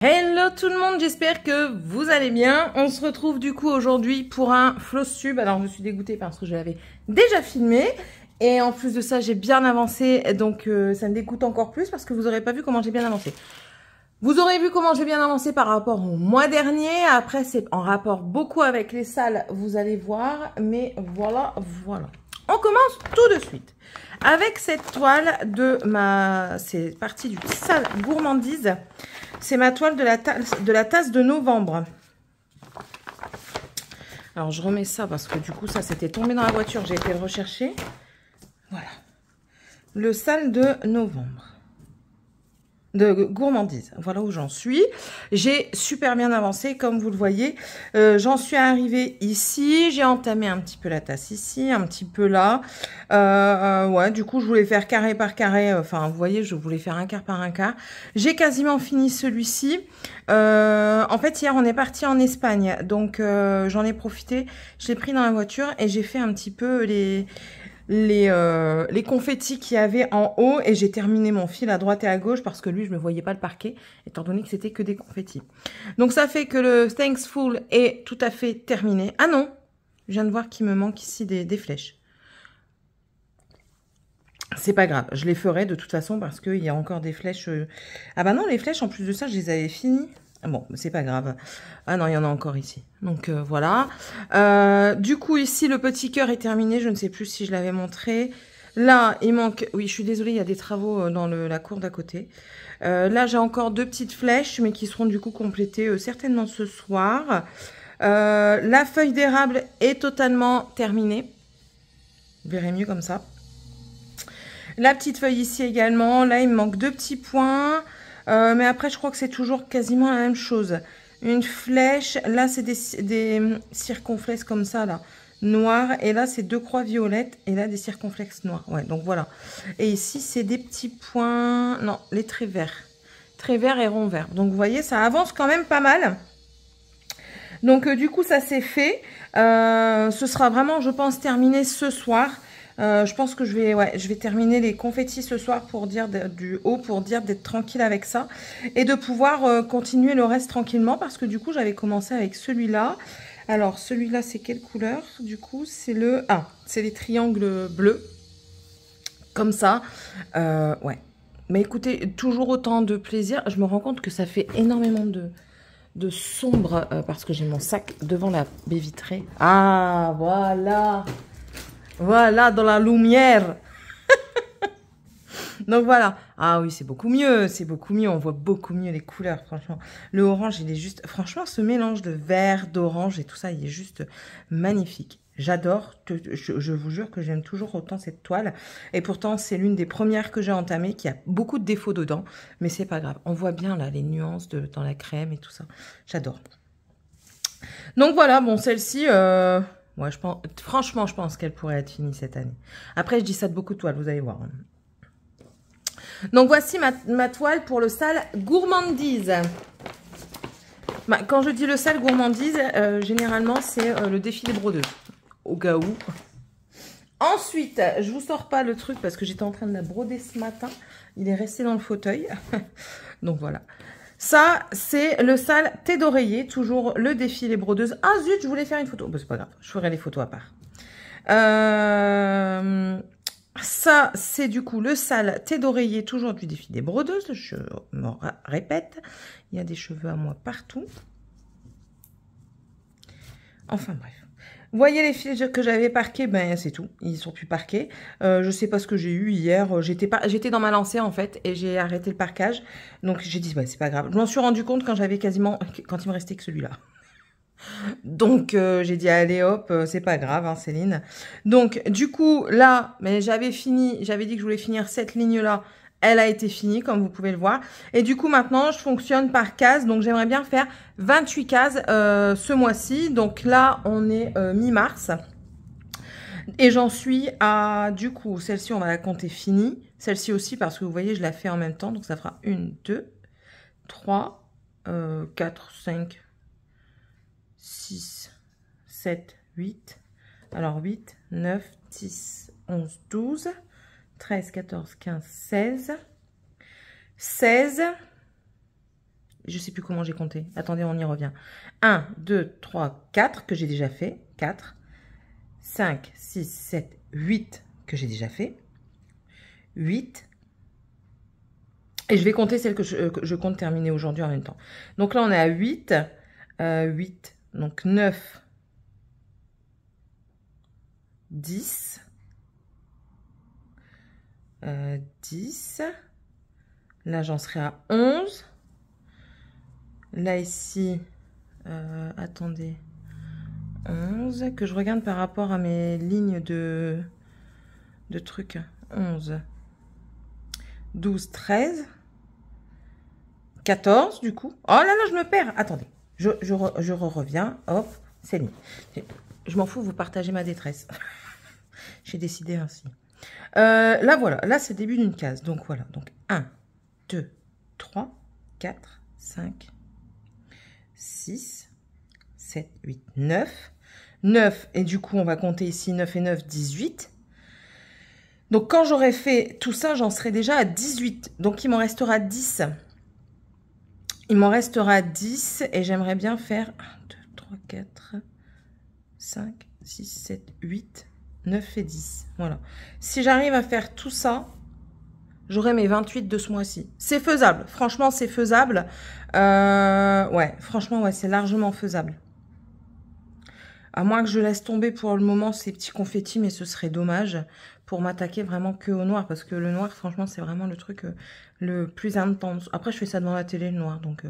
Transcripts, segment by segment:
Hello tout le monde, j'espère que vous allez bien. On se retrouve du coup aujourd'hui pour un floss tube. Alors je suis dégoûtée parce que je l'avais déjà filmé. Et en plus de ça, j'ai bien avancé. Donc ça me dégoûte encore plus parce que vous n'aurez pas vu comment j'ai bien avancé. Vous aurez vu comment j'ai bien avancé par rapport au mois dernier. Après, c'est en rapport beaucoup avec les salles, vous allez voir. Mais voilà. On commence tout de suite avec cette toile de ma... C'est parti du sale gourmandise. C'est ma toile de la tasse de novembre. Alors, je remets ça parce que du coup, ça s'était tombé dans la voiture. J'ai été le rechercher. Voilà. Le sale de novembre. De gourmandise. Voilà où j'en suis. J'ai super bien avancé, comme vous le voyez. J'en suis arrivée ici. J'ai entamé un petit peu la tasse ici, un petit peu là. Ouais, du coup, je voulais faire carré par carré. Enfin, vous voyez, je voulais faire un quart par un quart. J'ai quasiment fini celui-ci. En fait, hier, on est parti en Espagne. Donc, j'en ai profité. Je l'ai pris dans la voiture et j'ai fait un petit peu les confettis qu'il y avait en haut et j'ai terminé mon fil à droite et à gauche parce que lui je ne voyais pas le parquet étant donné que c'était que des confettis. Donc ça fait que le Thankful est tout à fait terminé. Ah non, je viens de voir qu'il me manque ici des flèches. C'est pas grave, je les ferai de toute façon parce qu'il y a encore des flèches. Ah bah non, les flèches en plus de ça je les avais finies. Bon, c'est pas grave. Ah non, il y en a encore ici. Donc voilà. Du coup, ici, le petit cœur est terminé. Je ne sais plus si je l'avais montré. Là, il manque... Oui, je suis désolée, il y a des travaux dans la cour d'à côté. Là, j'ai encore deux petites flèches, mais qui seront du coup complétées certainement ce soir. La feuille d'érable est totalement terminée. Vous verrez mieux comme ça. La petite feuille ici également. Là, il me manque deux petits points. Mais après, je crois que c'est toujours quasiment la même chose. Une flèche. Là, c'est des circonflexes comme ça, là. Noirs. Et là, c'est deux croix violettes. Et là, des circonflexes noirs. Ouais, donc voilà. Et ici, c'est des petits points... Non, les traits verts. Traits verts et ronds verts. Donc, vous voyez, ça avance quand même pas mal. Donc, du coup, ça c'est fait. Ce sera vraiment, je pense, terminé ce soir. Je pense que je vais terminer les confettis ce soir pour dire du haut, pour dire d'être tranquille avec ça et de pouvoir continuer le reste tranquillement parce que du coup j'avais commencé avec celui-là. Alors celui-là c'est quelle couleur? Du coup c'est le... Ah, c'est les triangles bleus comme ça. Ouais. Mais écoutez, toujours autant de plaisir. Je me rends compte que ça fait énormément de sombre parce que j'ai mon sac devant la baie vitrée. Ah, voilà. Voilà, dans la lumière. Donc voilà. Ah oui, c'est beaucoup mieux. C'est beaucoup mieux. On voit beaucoup mieux les couleurs, franchement. Le orange, il est juste... Franchement, ce mélange de vert, d'orange et tout ça, il est juste magnifique. J'adore. Je vous jure que j'aime toujours autant cette toile. Et pourtant, c'est l'une des premières que j'ai entamées qui a beaucoup de défauts dedans. Mais c'est pas grave. On voit bien là les nuances dans la crème et tout ça. J'adore. Donc voilà, bon, celle-ci... Ouais, franchement, je pense qu'elle pourrait être finie cette année. Après, je dis ça de beaucoup de toiles, vous allez voir. Donc, voici ma toile pour le sale gourmandise. Quand je dis le sale gourmandise, généralement, c'est le défilé brodeuse. Au cas où. Ensuite, je vous sors pas le truc parce que j'étais en train de la broder ce matin. Il est resté dans le fauteuil. Donc, voilà. Ça, c'est le sale thé d'oreiller, toujours le défilé brodeuse. Ah zut, je voulais faire une photo. Bon, c'est pas grave, je ferai les photos à part. Ça, c'est du coup le sale thé d'oreiller, toujours du défilé brodeuse. Je me répète, il y a des cheveux à moi partout. Enfin bref. Vous voyez les fils que j'avais parqués, ben c'est tout, ils sont plus parqués. Je sais pas ce que j'ai eu hier, j'étais dans ma lancée en fait et j'ai arrêté le parquage. Donc j'ai dit ouais, c'est pas grave. Je m'en suis rendu compte quand il me restait que celui-là. Donc j'ai dit allez hop, c'est pas grave hein, Céline. Donc du coup là, mais j'avais dit que je voulais finir cette ligne là. Elle a été finie, comme vous pouvez le voir. Et du coup, maintenant, je fonctionne par case. Donc, j'aimerais bien faire 28 cases ce mois-ci. Donc là, on est mi-mars. Et j'en suis à, du coup, celle-ci, on va la compter finie. Celle-ci aussi, parce que vous voyez, je la fais en même temps. Donc, ça fera 1, 2, 3, 4, 5, 6, 7, 8. Alors, 8, 9, 10, 11, 12... 13, 14, 15, 16, Je sais plus comment j'ai compté. Attendez, on y revient. 1, 2, 3, 4 que j'ai déjà fait. 4, 5, 6, 7, 8 que j'ai déjà fait. 8. Et je vais compter celles que je compte terminer aujourd'hui en même temps. Donc là, on est à 8. 8, donc 9, 10. 10. Là, j'en serai à 11. Là, ici, attendez, 11. Que je regarde par rapport à mes lignes de trucs. 11, 12, 13, 14, du coup. Oh là là, je me perds. Attendez, je reviens. Hop, c'est ligne. Je m'en fous, vous partagez ma détresse. J'ai décidé ainsi. Là, voilà. Là, c'est le début d'une case. Donc, voilà. Donc, 1, 2, 3, 4, 5, 6, 7, 8, 9. 9. Et du coup, on va compter ici 9 et 9, 18. Donc, quand j'aurai fait tout ça, j'en serai déjà à 18. Donc, il m'en restera 10. Il m'en restera 10. Et j'aimerais bien faire 1, 2, 3, 4, 5, 6, 7, 8, 9 et 10. Voilà. Si j'arrive à faire tout ça, j'aurai mes 28 de ce mois-ci. C'est faisable. Franchement, c'est faisable. Ouais, franchement, ouais, c'est largement faisable. À moins que je laisse tomber pour le moment ces petits confettis, mais ce serait dommage pour m'attaquer vraiment que au noir. Parce que le noir, franchement, c'est vraiment le truc le plus intense. Après, je fais ça devant la télé, le noir, donc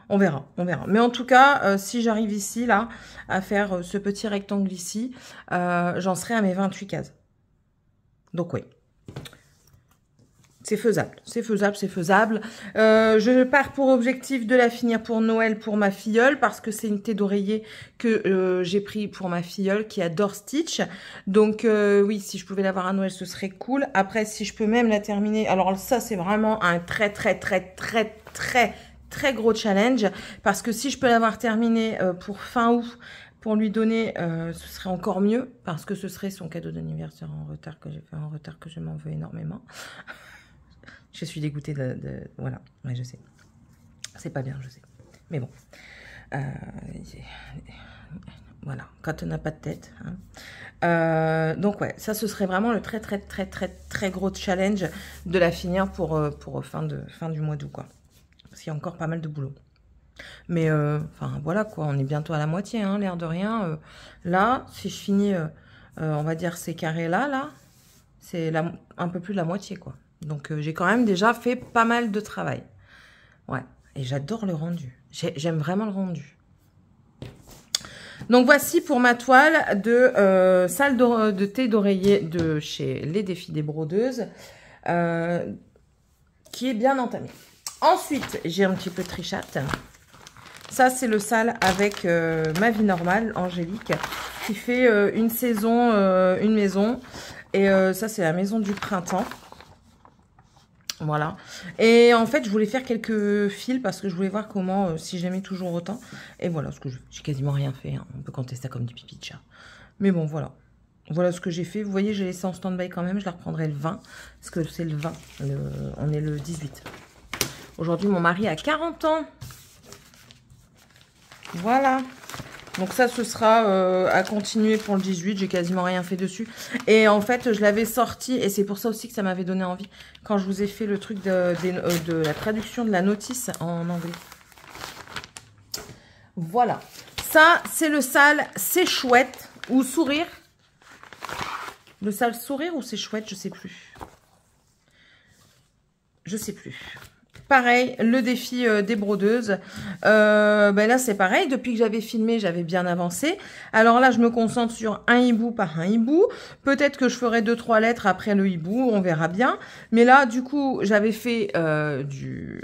on verra, on verra. Mais en tout cas, si j'arrive ici, là, à faire ce petit rectangle ici, j'en serai à mes 28 cases. Donc oui. C'est faisable, c'est faisable, c'est faisable. Je pars pour objectif de la finir pour Noël pour ma filleule parce que c'est une thé d'oreiller que j'ai pris pour ma filleule qui adore Stitch. Donc oui, si je pouvais l'avoir à Noël, ce serait cool. Après, si je peux même la terminer, alors ça c'est vraiment un très gros challenge parce que si je peux l'avoir terminée pour fin août, pour lui donner, ce serait encore mieux parce que ce serait son cadeau d'anniversaire en retard que j'ai fait en retard que je m'en veux énormément. Je suis dégoûtée voilà, ouais, je sais. C'est pas bien, je sais. Mais bon. Voilà, quand on n'a pas de tête. Hein. Donc ouais, ça ce serait vraiment le très gros challenge de la finir pour fin du mois d'août, quoi. Parce qu'il y a encore pas mal de boulot. Mais enfin voilà quoi, on est bientôt à la moitié, hein, l'air de rien. Là, si je finis, on va dire ces carrés-là, c'est un peu plus de la moitié, quoi. Donc, j'ai quand même déjà fait pas mal de travail. Ouais, et j'adore le rendu. J'aime vraiment le rendu. Donc, voici pour ma toile de salle de thé d'oreiller de chez Les Défis des Brodeuses, qui est bien entamée. Ensuite, j'ai un petit peu de trichate. Ça, c'est le sale avec Ma Vie Normale, Angélique, qui fait une saison, une maison. Et ça, c'est la maison du printemps. Voilà. Et en fait, je voulais faire quelques fils parce que je voulais voir comment, si j'aimais toujours autant. Et voilà ce que j'ai quasiment rien fait. Hein. On peut compter ça comme du pipi de chat. Mais bon, voilà. Voilà ce que j'ai fait. Vous voyez, j'ai laissé en stand-by quand même. Je la reprendrai le 20. Parce que c'est le 20. On est le 18. Aujourd'hui, mon mari a 40 ans. Voilà. Donc ça, ce sera à continuer pour le 18. J'ai quasiment rien fait dessus. Et en fait, je l'avais sorti. Et c'est pour ça aussi que ça m'avait donné envie. Quand je vous ai fait le truc de la traduction de la notice en anglais. Voilà. Ça, c'est le sale C'est Chouette. Ou Sourire. Le sale Sourire ou C'est Chouette, je sais plus. Je sais plus. Pareil, le défi des brodeuses. Ben là, c'est pareil. Depuis que j'avais filmé, j'avais bien avancé. Alors là, je me concentre sur un hibou par un hibou. Peut-être que je ferai 2-3 lettres après le hibou. On verra bien. Mais là, du coup, j'avais fait du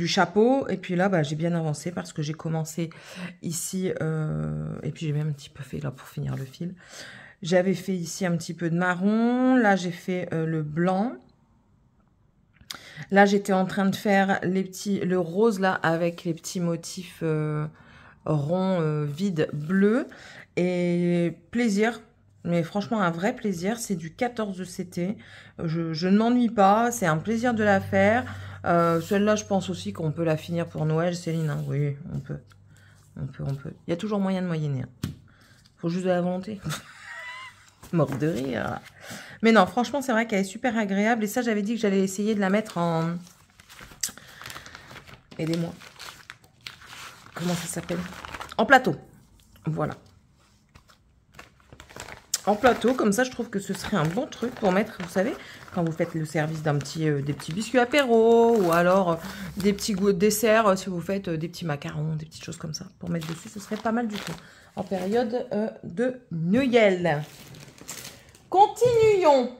chapeau. Et puis là, bah, j'ai bien avancé parce que j'ai commencé ici. Et puis, j'ai même un petit peu fait là pour finir le fil. J'avais fait ici un petit peu de marron. Là, j'ai fait le blanc. Là, j'étais en train de faire le rose là avec les petits motifs ronds, vides, bleus. Et plaisir, mais franchement un vrai plaisir. C'est du 14 CT. Je ne m'ennuie pas, c'est un plaisir de la faire. Celle-là, je pense aussi qu'on peut la finir pour Noël, Céline. Hein. Oui, on peut. On peut. Il y a toujours moyen de moyenner. Hein. Faut juste de la volonté. Mort de rire. Mais non, franchement, c'est vrai qu'elle est super agréable. Et ça, j'avais dit que j'allais essayer de la mettre en... Aidez-moi. Comment ça s'appelle? En plateau. Voilà. En plateau, comme ça, je trouve que ce serait un bon truc pour mettre, vous savez, quand vous faites le service d'un petit, des petits biscuits apéro, ou alors des petits goûts de dessert, si vous faites des petits macarons, des petites choses comme ça, pour mettre dessus, ce serait pas mal du tout. En période de Noël. Continuons.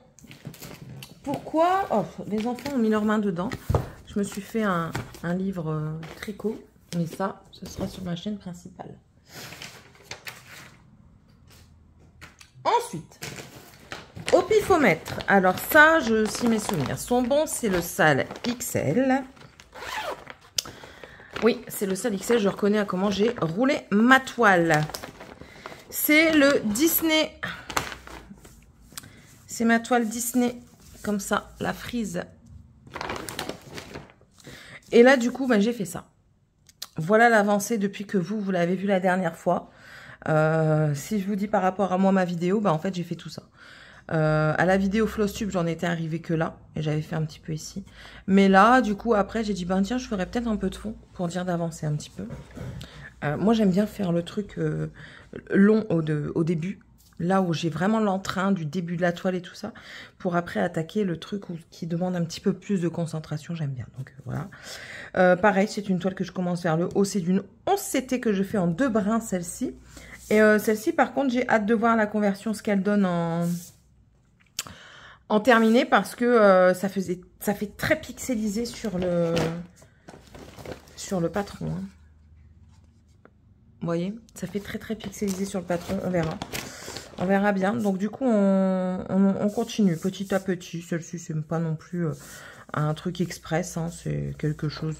Pourquoi? Oh, les enfants ont mis leurs mains dedans. Je me suis fait un livre tricot, mais ça, ce sera sur ma chaîne principale. Ensuite, au pifomètre. Alors ça, si mes souvenirs sont bons, c'est le Salle XL. Oui, c'est le Salle XL. Je reconnais à comment j'ai roulé ma toile. C'est le Disney. C'est ma toile Disney. Comme ça, la frise. Et là, du coup, ben, j'ai fait ça. Voilà l'avancée depuis que vous l'avez vu la dernière fois. Si je vous dis par rapport à moi, ma vidéo, ben, en fait, j'ai fait tout ça. À la vidéo Flosstube, j'en étais arrivée que là. Et j'avais fait un petit peu ici. Mais là, du coup, après, j'ai dit, ben tiens, je ferais peut-être un peu de fond pour dire d'avancer un petit peu. Moi, j'aime bien faire le truc long au début. Là où j'ai vraiment l'entrain du début de la toile et tout ça. Pour après attaquer le truc qui demande un petit peu plus de concentration. J'aime bien. Donc, voilà. Pareil, c'est une toile que je commence vers le haut. C'est d'une 11 CT que je fais en 2 brins, celle-ci. Et celle-ci, par contre, j'ai hâte de voir la conversion, ce qu'elle donne en terminé. Parce que ça fait très pixelisé sur le patron. Hein. Vous voyez, ça fait très pixelisé sur le patron. On verra. On verra bien. Donc, du coup, on continue petit à petit. Celle-ci, c'est pas non plus un truc express. Hein. C'est quelque chose...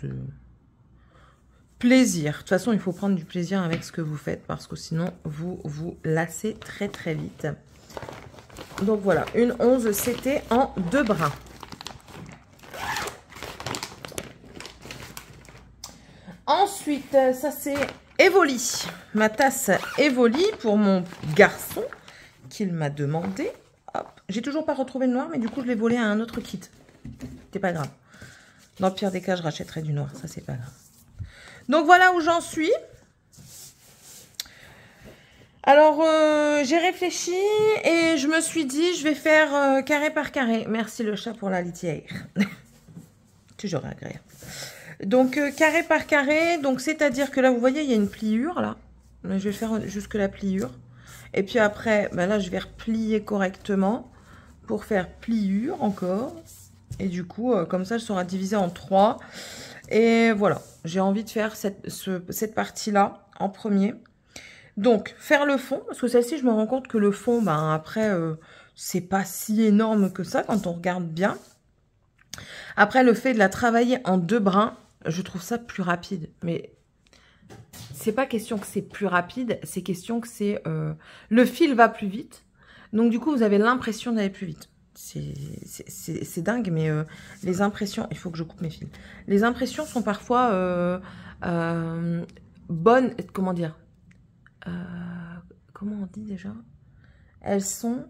plaisir. De toute façon, il faut prendre du plaisir avec ce que vous faites. Parce que sinon, vous vous lassez très vite. Donc, voilà. Une 11 CT en 2 brins. Ensuite, ça c'est Evoli. Ma tasse Evoli pour mon garçon qu'il m'a demandé. J'ai toujours pas retrouvé le noir, mais du coup, je l'ai volé à un autre kit. C'est pas grave. Dans le pire des cas, je rachèterai du noir. Ça, c'est pas grave. Donc, voilà où j'en suis. Alors, j'ai réfléchi et je me suis dit, je vais faire carré par carré. Merci le chat pour la litière. Toujours agréable. Donc, carré par carré. Donc, c'est-à-dire que là, vous voyez, il y a une pliure, là. Je vais faire jusque la pliure. Et puis après, ben là, je vais replier correctement pour faire pliure encore. Et du coup, comme ça, elle sera divisée en 3. Et voilà, j'ai envie de faire cette partie-là en premier. Donc, faire le fond. Parce que celle-ci, je me rends compte que le fond, ben après, c'est pas si énorme que ça quand on regarde bien. Après, le fait de la travailler en 2 brins, je trouve ça plus rapide. Mais... c'est pas question que c'est plus rapide, c'est question que c'est... le fil va plus vite. Donc, du coup, vous avez l'impression d'aller plus vite. C'est dingue, mais les impressions... il faut que je coupe mes fils. Les impressions sont parfois bonnes... comment dire comment on dit déjà? Elles sont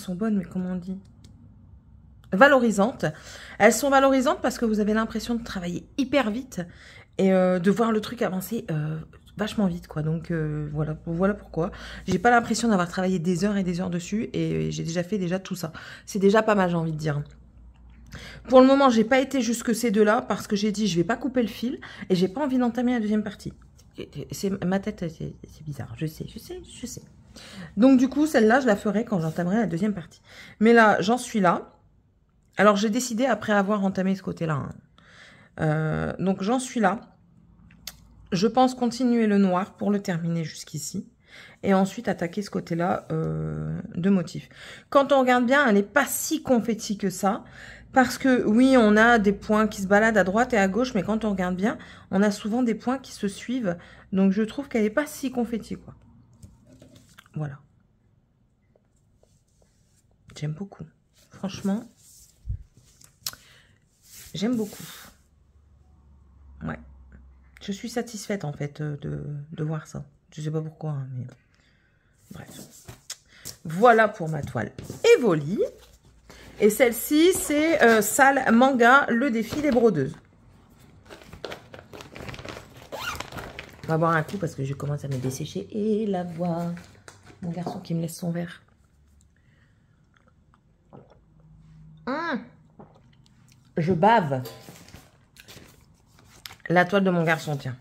bonnes, mais comment on dit? Valorisantes. Elles sont valorisantes parce que vous avez l'impression de travailler hyper vite et de voir le truc avancer vachement vite, quoi. Donc, voilà pourquoi. J'ai pas l'impression d'avoir travaillé des heures et des heures dessus et j'ai déjà fait tout ça. C'est déjà pas mal, j'ai envie de dire. Pour le moment, j'ai pas été jusque ces deux-là parce que j'ai dit je vais pas couper le fil et j'ai pas envie d'entamer la deuxième partie. Ma tête, c'est bizarre. Je sais. Donc, du coup, celle-là, je la ferai quand j'entamerai la deuxième partie. Mais là, j'en suis là. Alors, j'ai décidé, après avoir entamé ce côté-là, hein. Donc, j'en suis là. Je pense continuer le noir pour le terminer jusqu'ici. Et ensuite, attaquer ce côté-là de motif. Quand on regarde bien, elle n'est pas si confetti que ça. Parce que, oui, on a des points qui se baladent à droite et à gauche. Mais quand on regarde bien, on a souvent des points qui se suivent. Donc, je trouve qu'elle n'est pas si confetti, quoi. Voilà. J'aime beaucoup. Franchement... J'aime beaucoup. Ouais. Je suis satisfaite, en fait, de voir ça. Je sais pas pourquoi, hein, mais... Bref. Voilà pour ma toile Evoli. Et celle-ci, c'est Sale Manga, le défi des brodeuses. On va boire un coup parce que je commence à me dessécher. Et la voix. Mon garçon qui me laisse son verre. Je bave. La toile de mon garçon, tiens.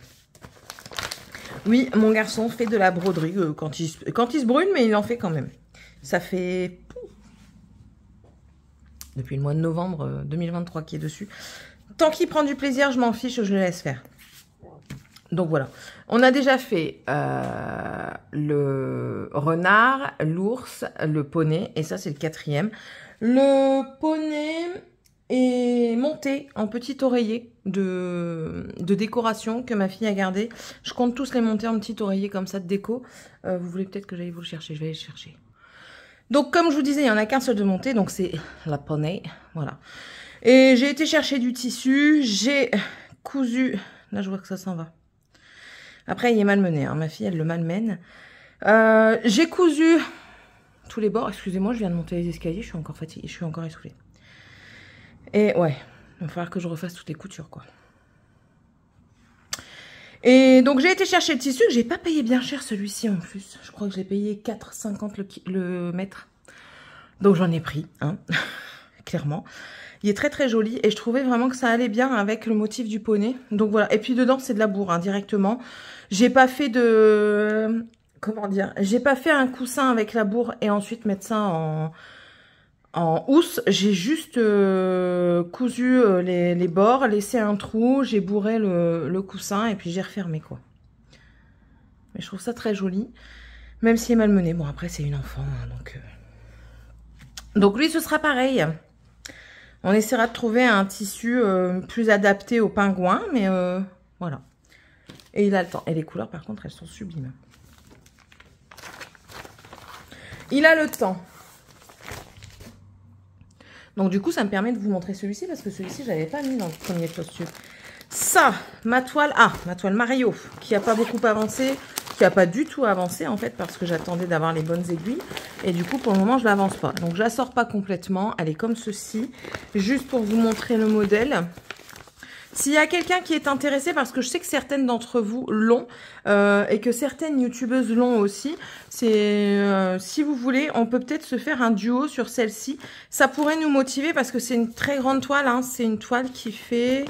Oui, mon garçon fait de la broderie quand il se brûle, mais il en fait quand même. Ça fait... Depuis le mois de novembre 2023 qui est dessus. Tant qu'il prend du plaisir, je m'en fiche, je le laisse faire. Donc voilà. On a déjà fait le renard, l'ours, le poney. Et ça, c'est le 4e. Le poney est monté en petit oreiller de décoration que ma fille a gardé. Je compte tous les monter en petit oreiller comme ça de déco. Vous voulez peut-être que j'aille vous le chercher. Je vais aller le chercher. Donc, comme je vous disais, il n'y en a qu'un seul de monté. Donc, c'est la poney. Voilà. Et j'ai été chercher du tissu. J'ai cousu... Là, je vois que ça s'en va. Après, il est malmené. Hein. Ma fille, elle le malmène. J'ai cousu tous les bords. Excusez-moi, je viens de monter les escaliers. Je suis encore fatiguée. Je suis encore essoufflée. Et ouais, il va falloir que je refasse toutes les coutures, quoi. Et donc, j'ai été chercher le tissu. J'ai pas payé bien cher celui-ci en plus. Je crois que j'ai payé 4,50 le mètre. Donc, j'en ai pris, hein, clairement. Il est très très joli et je trouvais vraiment que ça allait bien avec le motif du poney. Donc voilà. Et puis dedans, c'est de la bourre, hein, directement. J'ai pas fait de... Comment dire? J'ai pas fait un coussin avec la bourre et ensuite mettre ça en housse. J'ai juste cousu les bords, laissé un trou, j'ai bourré le coussin et puis j'ai refermé, quoi. Mais je trouve ça très joli. Même s'il est malmené. Bon, après, c'est une enfant, hein, donc lui, ce sera pareil. On essaiera de trouver un tissu plus adapté aux pingouins, mais voilà. Et il a le temps. Et les couleurs, par contre, elles sont sublimes. Il a le temps. Donc, du coup, ça me permet de vous montrer celui-ci, parce que celui-ci, je l'avais pas mis dans le premier costume. Ça, ma toile Mario, qui n'a pas beaucoup avancé, qui n'a pas du tout avancé, en fait, parce que j'attendais d'avoir les bonnes aiguilles. Et du coup, pour le moment, je l'avance pas. Donc, je la sors pas complètement. Elle est comme ceci. Juste pour vous montrer le modèle. S'il y a quelqu'un qui est intéressé, parce que je sais que certaines d'entre vous l'ont, et que certaines youtubeuses l'ont aussi, c'est si vous voulez, on peut peut-être se faire un duo sur celle-ci. Ça pourrait nous motiver, parce que c'est une très grande toile, hein. C'est une toile qui fait...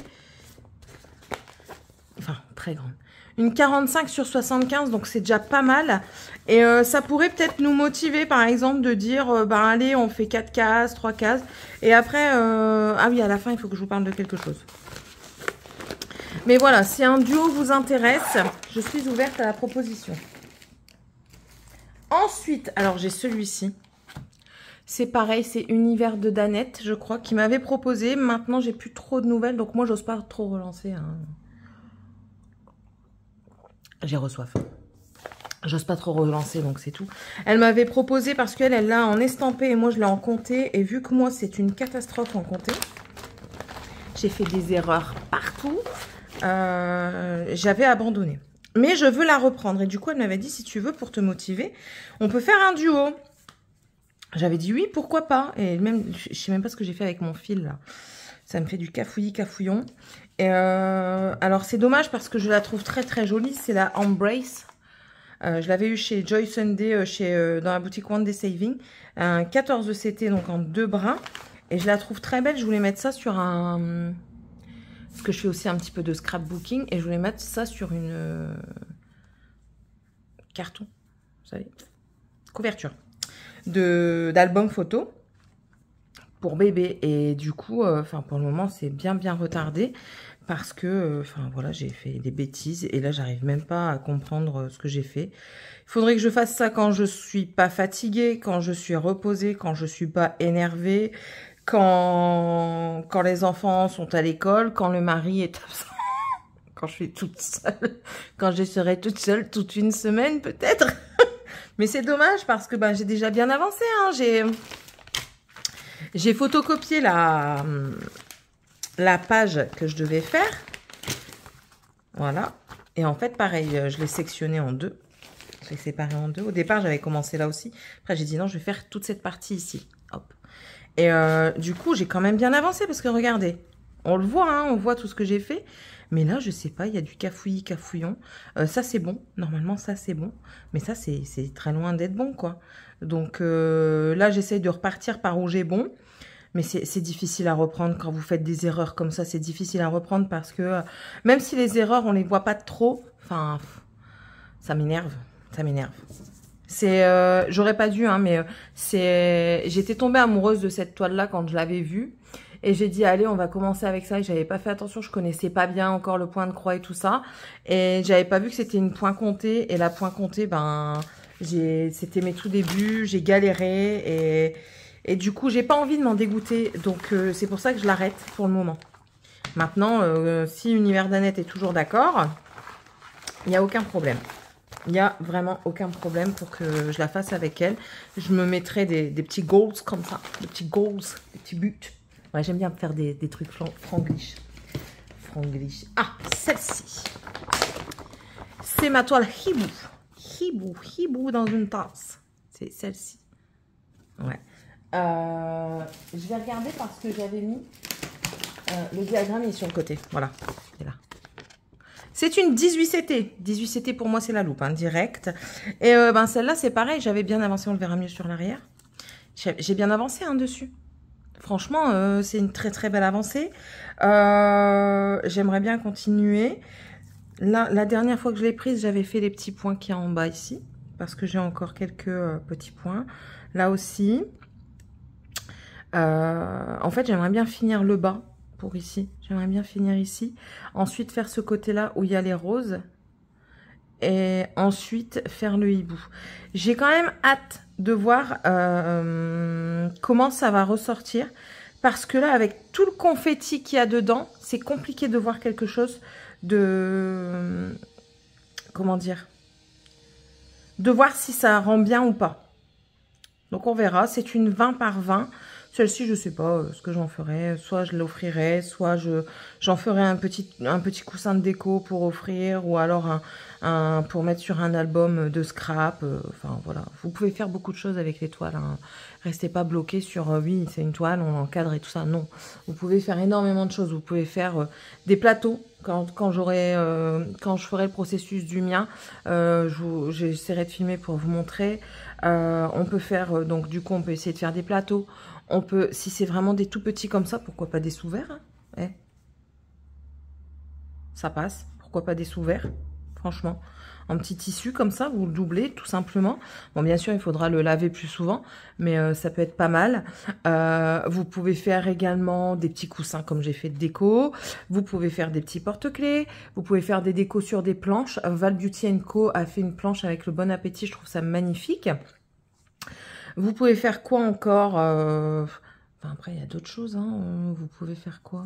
Enfin, très grande. Une 45 sur 75, donc c'est déjà pas mal. Et ça pourrait peut-être nous motiver, par exemple, de dire, ben allez, on fait 4 cases, 3 cases. Et après, ah oui, à la fin, il faut que je vous parle de quelque chose. Mais voilà, si un duo vous intéresse, je suis ouverte à la proposition. Ensuite, alors j'ai celui-ci. C'est pareil, c'est Univers de Danette, je crois, qui m'avait proposé. Maintenant, j'ai plus trop de nouvelles, donc moi, j'ose pas trop relancer, hein. J'ai reçoif. J'ose pas trop relancer, donc c'est tout. Elle m'avait proposé parce qu'elle l'a en estampé et moi je l'ai en comté. Et vu que moi c'est une catastrophe en comté, j'ai fait des erreurs partout. J'avais abandonné. Mais je veux la reprendre. Et du coup elle m'avait dit, si tu veux, pour te motiver, on peut faire un duo. J'avais dit oui, pourquoi pas. Et même, je sais même pas ce que j'ai fait avec mon fil là. Ça me fait du cafouillis cafouillon. Et alors c'est dommage parce que je la trouve très très jolie. C'est la Embrace. Je l'avais eu chez Joy Sunday, dans la boutique One Day Saving. Un 14 CT, donc en 2 brins. Et je la trouve très belle. Je voulais mettre ça sur un... Parce que je fais aussi un petit peu de scrapbooking. Et je voulais mettre ça sur une... carton. Vous savez, couverture. D'album photo. Pour bébé. Et du coup, pour le moment, c'est bien retardé. Parce que, voilà, j'ai fait des bêtises. Et là, j'arrive même pas à comprendre ce que j'ai fait. Il faudrait que je fasse ça quand je suis pas fatiguée, quand je suis reposée, quand je suis pas énervée, quand les enfants sont à l'école, quand le mari est absent, quand je suis toute seule, quand je serai toute seule toute une semaine peut-être. Mais c'est dommage parce que j'ai déjà bien avancé, hein. J'ai photocopié la page que je devais faire. Voilà. Et en fait, pareil, je l'ai sectionné en deux. Je l'ai séparé en deux. Au départ, j'avais commencé là aussi. Après, j'ai dit non, je vais faire toute cette partie ici. Hop. Et du coup, j'ai quand même bien avancé parce que regardez, on le voit, hein, on voit tout ce que j'ai fait. Mais là, je sais pas, il y a du cafouillis, cafouillon. Ça, c'est bon. Normalement, ça, c'est bon. Mais ça, c'est très loin d'être bon, quoi. Donc là, j'essaye de repartir par où j'ai bon. Mais c'est difficile à reprendre quand vous faites des erreurs comme ça. C'est difficile à reprendre parce que même si les erreurs, on les voit pas trop, enfin, ça m'énerve. Ça m'énerve. J'aurais pas dû, hein, mais j'étais tombée amoureuse de cette toile-là quand je l'avais vue. Et j'ai dit, allez, on va commencer avec ça. Et j'avais pas fait attention, je connaissais pas bien encore le point de croix et tout ça. Et j'avais pas vu que c'était une point comptée. Et la point comptée, ben, c'était mes tout débuts. J'ai galéré. Et du coup, j'ai pas envie de m'en dégoûter. Donc, c'est pour ça que je l'arrête pour le moment. Maintenant, si Univers d'Annette est toujours d'accord, il n'y a aucun problème. Il n'y a vraiment aucun problème pour que je la fasse avec elle. Je me mettrai des petits goals comme ça. Des petits goals, des petits buts. Ouais, j'aime bien faire des trucs franglish. Franglish. Ah, celle-ci. C'est ma toile hibou. Hibou dans une tasse. C'est celle-ci. Ouais. Je vais regarder parce que j'avais mis le diagramme est sur le côté. Voilà, c'est là. C'est une 18CT. 18CT pour moi c'est la loupe, hein, direct. Et ben celle-là c'est pareil, j'avais bien avancé, on le verra mieux sur l'arrière. J'ai bien avancé hein, dessus. Franchement, c'est une très très belle avancée. J'aimerais bien continuer. Là, la dernière fois que je l'ai prise, j'avais fait les petits points qu'il y a en bas ici. Parce que j'ai encore quelques petits points. Là aussi. En fait, j'aimerais bien finir le bas pour ici. J'aimerais bien finir ici. Ensuite, faire ce côté-là où il y a les roses. Et ensuite, faire le hibou. J'ai quand même hâte de voir comment ça va ressortir. Parce que là, avec tout le confetti qu'il y a dedans, c'est compliqué de voir quelque chose de... Comment dire? De voir si ça rend bien ou pas. Donc, on verra. C'est une 20 par 20. Celle-ci, je ne sais pas ce que j'en ferai. Soit je l'offrirai, soit j'en ferai un petit coussin de déco pour offrir, ou alors pour mettre sur un album de scrap. Enfin, voilà. Vous pouvez faire beaucoup de choses avec les toiles. Hein. Restez pas bloqués sur, oui, c'est une toile, on l'encadre et tout ça. Non. Vous pouvez faire énormément de choses. Vous pouvez faire des plateaux. Quand je ferai le processus du mien, j'essaierai de filmer pour vous montrer. On peut faire, donc du coup, on peut essayer de faire des plateaux. On peut, si c'est vraiment des tout petits comme ça, pourquoi pas des sous-verts hein, eh. Ça passe. Pourquoi pas des sous-verts? Franchement. En petit tissu comme ça, vous le doublez tout simplement. Bon, bien sûr, il faudra le laver plus souvent, mais ça peut être pas mal. Vous pouvez faire également des petits coussins comme j'ai fait de déco. Vous pouvez faire des petits porte-clés. Vous pouvez faire des décos sur des planches. Val Beauty & Co a fait une planche avec le Bon Appétit. Je trouve ça magnifique. Vous pouvez faire quoi encore enfin, après, il y a d'autres choses. Hein. Vous pouvez faire quoi?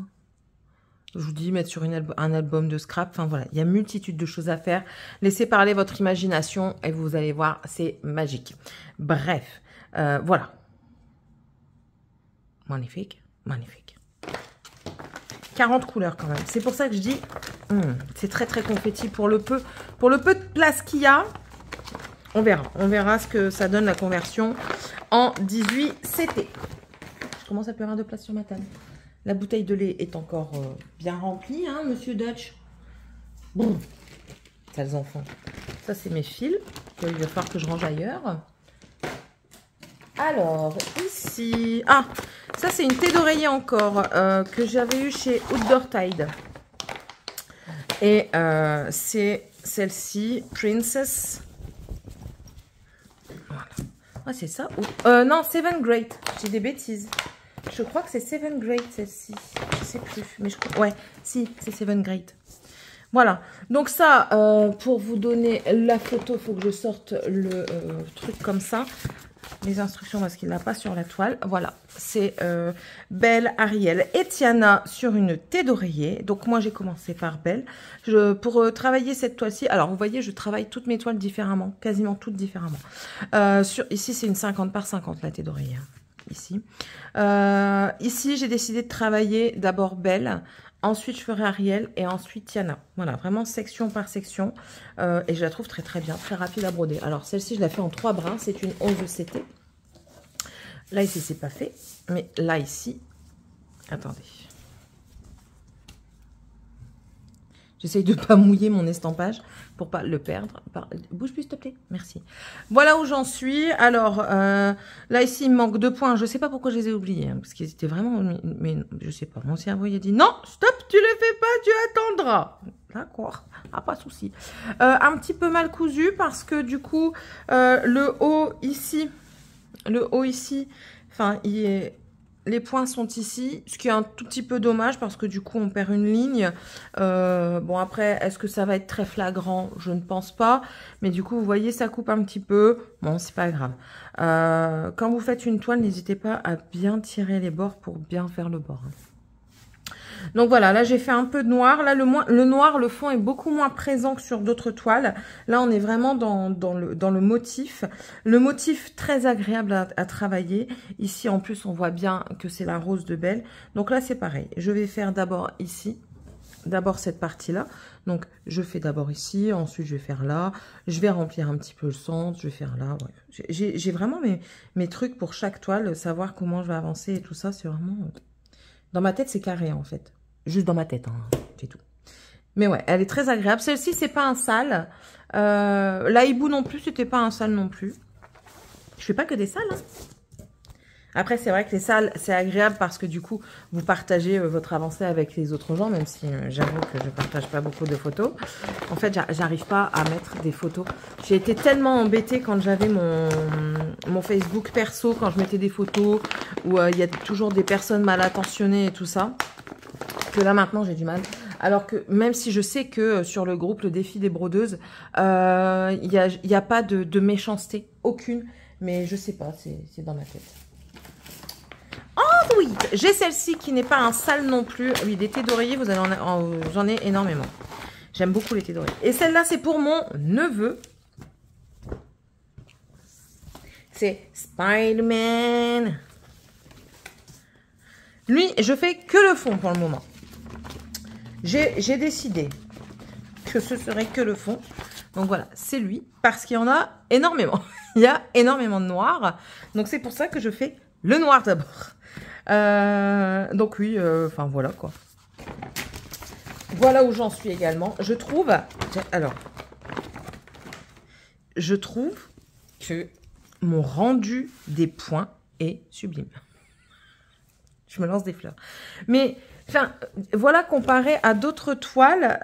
Je vous dis, mettre sur un album de scrap. Enfin, voilà, il y a multitude de choses à faire. Laissez parler votre imagination et vous allez voir, c'est magique. Bref, voilà. Magnifique, magnifique. 40 couleurs quand même. C'est pour ça que je dis, c'est très, très confetti pour le peu de place qu'il y a. On verra ce que ça donne la conversion en 18CT. Je commence à plus avoir de place sur ma table. La bouteille de lait est encore bien remplie, hein, monsieur Dutch. Bon, sales enfants. Ça, c'est mes fils. Il va falloir que je range ailleurs. Alors, ici... Ah, ça, c'est une thé d'oreiller encore que j'avais eu chez Outdoor Tide. Et c'est celle-ci, Princess... Ah, c'est ça? Non, Seven Great. J'ai des bêtises. Je crois que c'est Seven Great, celle-ci. Je sais plus. Mais je crois... Ouais, si, c'est Seven Great. Voilà. Donc ça, pour vous donner la photo, il faut que je sorte le truc comme ça. Les instructions, parce qu'il n'a pas sur la toile. Voilà. C'est Belle, Ariel et Tiana sur une thé d'oreiller. Donc moi, j'ai commencé par Belle. Pour travailler cette toile-ci, alors vous voyez, je travaille toutes mes toiles différemment. Quasiment toutes différemment. Ici, c'est une 50 par 50, la thé d'oreiller. ici. Ici, j'ai décidé de travailler d'abord Belle, ensuite je ferai Ariel et ensuite Tiana. Voilà, vraiment section par section. Et je la trouve très très bien, très rapide à broder. Alors celle-ci, je la fais en 3 brins, c'est une 11 CT. Là ici, c'est pas fait, mais là ici, attendez. J'essaye de ne pas mouiller mon estampage pour pas le perdre. Bouge plus, s'il te plaît. Merci. Voilà où j'en suis. Alors, là, ici, il me manque 2 points. Je ne sais pas pourquoi je les ai oubliés. Hein, parce qu'ils étaient vraiment... Mais je sais pas. Mon cerveau, il a dit, non, stop, tu les fais pas, tu attendras. D'accord. Ah, pas de souci. Un petit peu mal cousu parce que, du coup, le haut ici, enfin, il est... Les points sont ici, ce qui est un tout petit peu dommage parce que du coup on perd une ligne. Bon après, est-ce que ça va être très flagrant? Je ne pense pas. Mais du coup, vous voyez, ça coupe un petit peu. Bon, c'est pas grave. Quand vous faites une toile, n'hésitez pas à bien tirer les bords pour bien faire le bord. Donc voilà, là j'ai fait un peu de noir. Là le noir, le fond est beaucoup moins présent que sur d'autres toiles. Là on est vraiment dans le motif. Le motif très agréable à travailler. Ici en plus on voit bien que c'est la rose de Belle. Donc là c'est pareil. Je vais faire d'abord ici. D'abord cette partie-là. Donc je fais d'abord ici. Ensuite je vais faire là. Je vais remplir un petit peu le centre. Je vais faire là. Ouais. J'ai vraiment mes trucs pour chaque toile. Savoir comment je vais avancer et tout ça. C'est vraiment... Dans ma tête c'est carré en fait. Juste dans ma tête, hein, c'est tout. Mais ouais, elle est très agréable. Celle-ci, c'est pas un sale. La hibou non plus, c'était pas un sale non plus. Je fais pas que des sales. Hein. Après, c'est vrai que les sales, c'est agréable parce que du coup, vous partagez votre avancée avec les autres gens, même si j'avoue que je partage pas beaucoup de photos. En fait, j'arrive pas à mettre des photos. J'ai été tellement embêtée quand j'avais mon Facebook perso, quand je mettais des photos où il y a toujours des personnes mal attentionnées et tout ça. Que là maintenant j'ai du mal, alors que même si je sais que sur le groupe le défi des brodeuses il y a pas de méchanceté, aucune, mais je sais pas, c'est dans ma tête. Ensuite j'ai celle-ci qui n'est pas un sale non plus. Oui, l'été d'oreiller, vous allez j'en ai énormément, j'aime beaucoup l'été d'oreiller. Et celle-là c'est pour mon neveu, c'est Spider-Man. Lui je fais que le fond pour le moment. J'ai décidé que ce serait que le fond. Donc voilà, c'est lui. Parce qu'il y en a énormément. Il y a énormément de noir. Donc c'est pour ça que je fais le noir d'abord. Donc oui, enfin voilà quoi. Voilà où j'en suis également. Je trouve... Alors, je trouve que mon rendu des points est sublime. Je me lance des fleurs. Mais... Enfin, voilà, comparé à d'autres toiles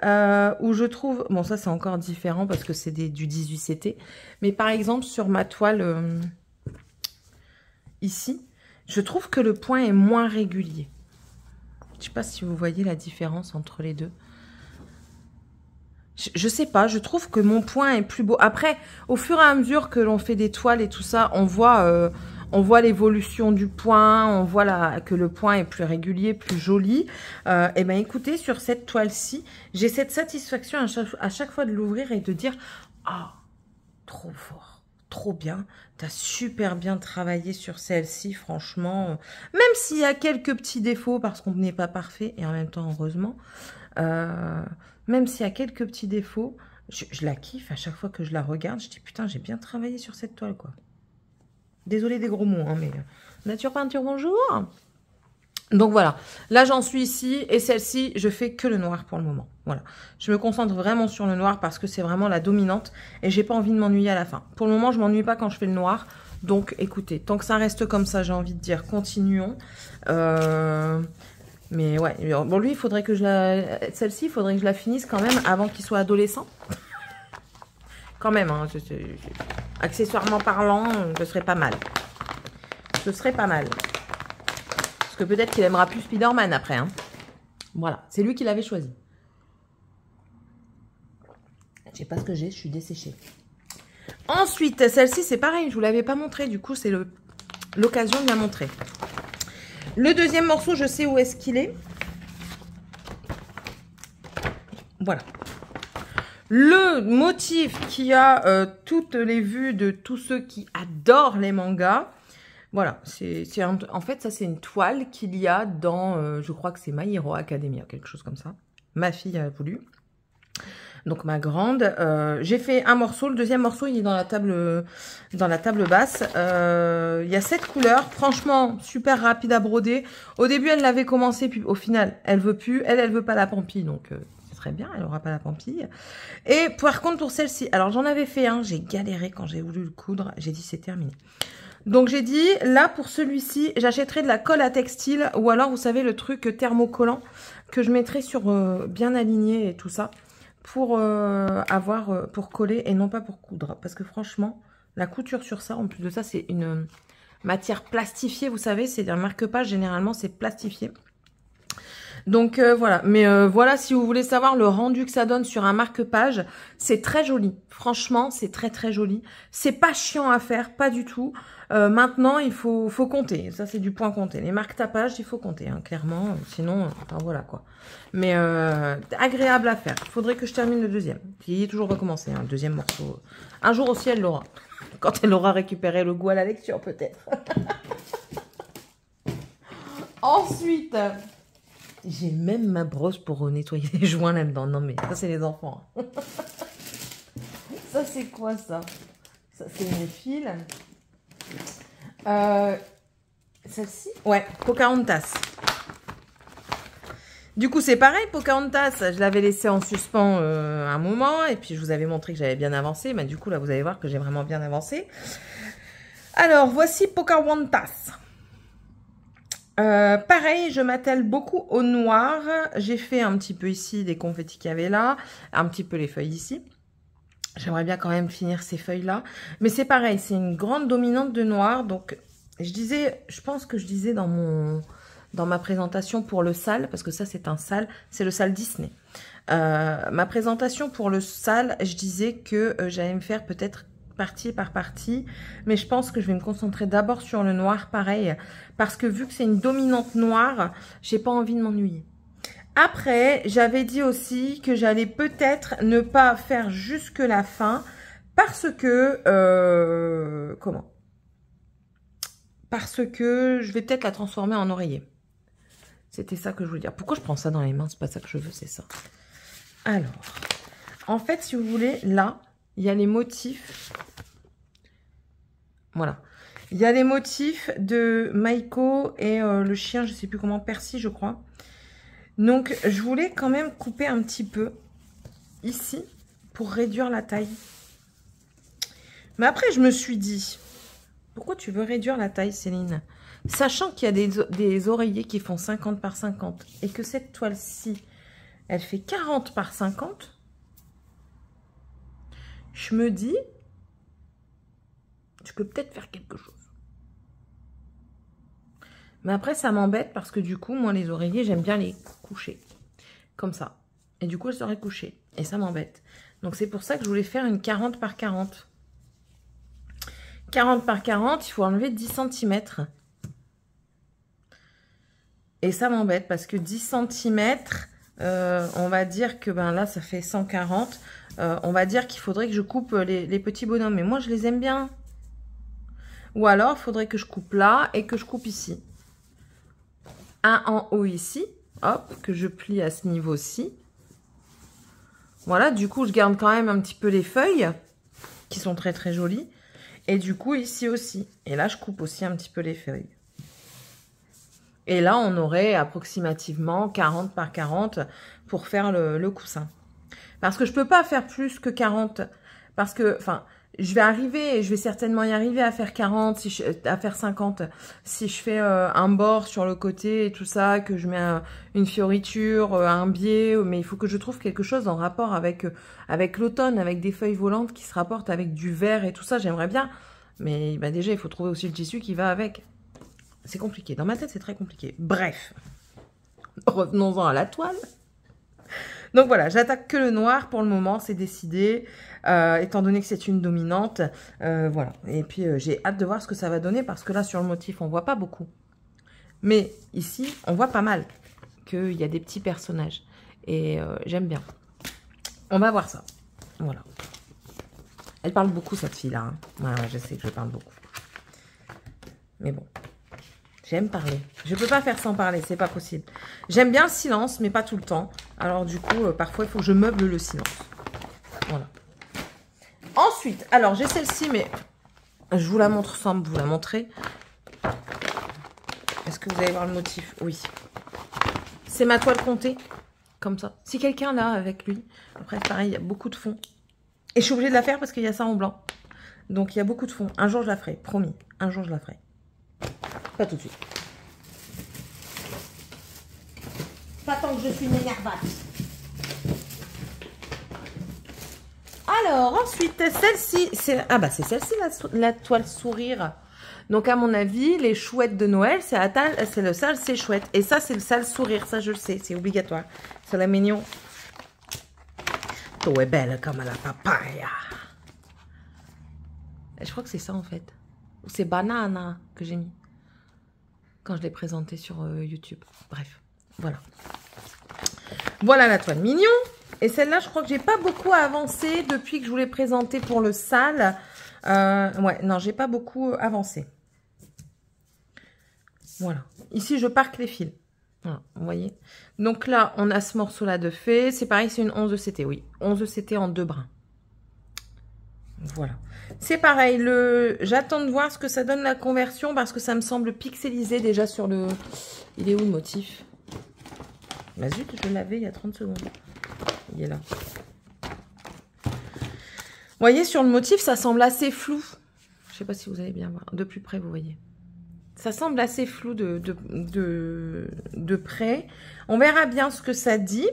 où je trouve... Bon, ça, c'est encore différent parce que c'est du 18 CT. Mais par exemple, sur ma toile ici, je trouve que le point est moins régulier. Je ne sais pas si vous voyez la différence entre les deux. Je sais pas, je trouve que mon point est plus beau. Après, au fur et à mesure que l'on fait des toiles et tout ça, on voit l'évolution du point, on voit que le point est plus régulier, plus joli. Et ben écoutez, sur cette toile-ci, j'ai cette satisfaction à chaque fois de l'ouvrir et de dire « Ah, trop fort, trop bien, t'as super bien travaillé sur celle-ci, franchement. » Même s'il y a quelques petits défauts, parce qu'on n'est pas parfait, et en même temps, heureusement, même s'il y a quelques petits défauts, je la kiffe à chaque fois que je la regarde. Je dis « Putain, j'ai bien travaillé sur cette toile, quoi. » Désolée des gros mots, hein, mais nature peinture, bonjour. Donc voilà, là j'en suis ici et celle-ci, je fais que le noir pour le moment. Voilà, je me concentre vraiment sur le noir parce que c'est vraiment la dominante et j'ai pas envie de m'ennuyer à la fin. Pour le moment, je m'ennuie pas quand je fais le noir. Donc écoutez, tant que ça reste comme ça, j'ai envie de dire continuons. Mais ouais, bon lui, il faudrait que celle-ci, il faudrait que je la finisse quand même avant qu'il soit adolescent. Quand même, hein, accessoirement parlant, ce serait pas mal. Ce serait pas mal. Parce que peut-être qu'il aimera plus Spider-Man après. Hein. Voilà, c'est lui qui l'avait choisi. Je sais pas ce que j'ai, je suis desséchée. Ensuite, celle-ci, c'est pareil, je vous l'avais pas montré. Du coup, c'est l'occasion de la montrer. Le deuxième morceau, je sais où est-ce qu'il est. Voilà. Le motif qui a toutes les vues de tous ceux qui adorent les mangas. Voilà, en fait, ça c'est une toile qu'il y a dans, je crois que c'est My Hero Academia, quelque chose comme ça. Ma fille a voulu. Donc ma grande, j'ai fait un morceau, le deuxième morceau il est dans la table basse. Il y a 7 couleurs, franchement super rapide à broder. Au début elle l'avait commencé, puis au final elle veut plus, elle veut pas la pampille, donc c'est très bien, elle aura pas la pampille. Et par contre pour celle-ci, alors j'en avais fait un, j'ai galéré quand j'ai voulu le coudre, j'ai dit c'est terminé. Donc j'ai dit, là pour celui-ci, j'achèterai de la colle à textile, ou alors vous savez le truc thermocollant que je mettrai sur bien aligné et tout ça, pour pour coller et non pas pour coudre. Parce que franchement, la couture sur ça, en plus de ça, c'est une matière plastifiée, vous savez, c'est un marque-page, généralement c'est plastifié. Donc voilà, mais voilà, si vous voulez savoir le rendu que ça donne sur un marque-page, c'est très joli. Franchement, c'est très très joli. C'est pas chiant à faire, pas du tout. Maintenant, il faut compter. Ça, c'est du point compté. Les marque-tapage, il faut compter, hein, clairement. Sinon, enfin, voilà quoi. Mais agréable à faire. Il faudrait que je termine le deuxième. Il est toujours recommencé, hein, le deuxième morceau. Un jour aussi, elle l'aura. Quand elle aura récupéré le goût à la lecture, peut-être. Ensuite... j'ai même ma brosse pour nettoyer les joints là-dedans. Non, mais ça, c'est les enfants. Ça, c'est quoi, ça? Ça, c'est mes fils. Celle-ci? Ouais, Pocahontas. Du coup, c'est pareil, Pocahontas. Je l'avais laissé en suspens un moment. Et puis, je vous avais montré que j'avais bien avancé. Mais du coup, là, vous allez voir que j'ai vraiment bien avancé. Alors, voici Pocahontas. Pareil, je m'attelle beaucoup au noir. J'ai fait un petit peu ici des confettis qu'il y avait là, un petit peu les feuilles ici. J'aimerais bien quand même finir ces feuilles-là. Mais c'est pareil, c'est une grande dominante de noir. Donc, je pense que je disais dans ma présentation pour le sale, parce que ça c'est un sale, c'est le sale Disney. Ma présentation pour le sale, je disais que j'allais me faire peut-être partie par partie, mais je pense que je vais me concentrer d'abord sur le noir, pareil, parce que vu que c'est une dominante noire, j'ai pas envie de m'ennuyer. Après, j'avais dit aussi que j'allais peut-être ne pas faire jusque la fin, parce que, parce que je vais peut-être la transformer en oreiller. C'était ça que je voulais dire. Pourquoi je prends ça dans les mains? C'est pas ça que je veux, c'est ça. Alors, en fait, si vous voulez, là, il y a les motifs. Voilà. Il y a les motifs de Maiko et le chien, je sais plus comment, Percy, je crois. Donc, je voulais quand même couper un petit peu ici pour réduire la taille. Mais après, je me suis dit, pourquoi tu veux réduire la taille, Céline? Sachant qu'il y a des oreillers qui font 50 par 50 et que cette toile-ci, elle fait 40 par 50, je me dis, tu peux peut-être faire quelque chose. Mais après, ça m'embête parce que du coup, moi, les oreillers, j'aime bien les coucher. Comme ça. Et du coup, elles seraient couchées. Et ça m'embête. Donc, c'est pour ça que je voulais faire une 40 par 40. 40 par 40, il faut enlever 10 cm. Et ça m'embête parce que 10 cm, on va dire que ben là, ça fait 140. On va dire qu'il faudrait que je coupe les petits bonhommes. Mais moi, je les aime bien. Ou alors, il faudrait que je coupe là et que je coupe ici. Un en haut ici. Hop, que je plie à ce niveau-ci. Voilà, du coup, je garde quand même un petit peu les feuilles qui sont très très jolies. Et du coup, ici aussi. Et là, je coupe aussi un petit peu les feuilles. Et là, on aurait approximativement 40 par 40 pour faire le coussin. Parce que je peux pas faire plus que 40. Parce que, enfin, je vais certainement y arriver à faire 40, à faire 50. Si je fais un bord sur le côté et tout ça, que je mets une fioriture, un biais. Mais il faut que je trouve quelque chose en rapport avec l'automne, avec des feuilles volantes qui se rapportent avec du vert et tout ça. J'aimerais bien. Mais bah, déjà, il faut trouver aussi le tissu qui va avec. C'est compliqué. Dans ma tête, c'est très compliqué. Bref. Revenons-en à la toile. Donc voilà, j'attaque que le noir pour le moment, c'est décidé. Étant donné que c'est une dominante. Voilà. Et puis, j'ai hâte de voir ce que ça va donner parce que là, sur le motif, on voit pas beaucoup. Mais ici, on voit pas mal qu'il y a des petits personnages. Et j'aime bien. On va voir ça. Voilà. Elle parle beaucoup, cette fille-là. Hein. Ouais, je sais que je parle beaucoup. Mais bon, j'aime parler. Je peux pas faire sans parler, c'est pas possible. J'aime bien le silence, mais pas tout le temps. Alors du coup, parfois, il faut que je meuble le silence. Voilà. Ensuite, alors j'ai celle-ci, mais je vous la montre sans vous la montrer. Est-ce que vous allez voir le motif? Oui. C'est ma toile comptée, comme ça. Si quelqu'un l'a avec lui, après pareil, il y a beaucoup de fond. Et je suis obligée de la faire parce qu'il y a ça en blanc. Donc il y a beaucoup de fond. Un jour je la ferai, promis. Un jour je la ferai. Pas tout de suite. Pas tant que je suis une énervate. Alors ensuite, celle-ci, c'est celle-ci la toile sourire. Donc à mon avis, les chouettes de Noël, c'est le sale c'est chouette. Et ça, c'est le sale sourire, ça je le sais, c'est obligatoire. C'est la mignon. Tu es belle comme la papaya. Je crois que c'est ça en fait. Ou c'est banana que j'ai mis. Quand je l'ai présenté sur YouTube. Bref, voilà. Voilà la toile mignon. Et celle-là, je crois que j'ai pas beaucoup avancé depuis que je vous l'ai présentée pour le sale. Ouais, non, j'ai pas beaucoup avancé. Voilà. Ici, je parque les fils. Voilà, vous voyez. Donc là, on a ce morceau-là de fée. C'est pareil, c'est une 11 de CT, oui. 11 de CT en 2 brins. Voilà. C'est pareil, j'attends de voir ce que ça donne la conversion parce que ça me semble pixelisé déjà sur le... Il est où le motif? Bah zut, je l'avais il y a 30 secondes. Il est là. Vous voyez, sur le motif, ça semble assez flou. Je sais pas si vous allez bien voir. De plus près, vous voyez. Ça semble assez flou de près. On verra bien ce que ça dit.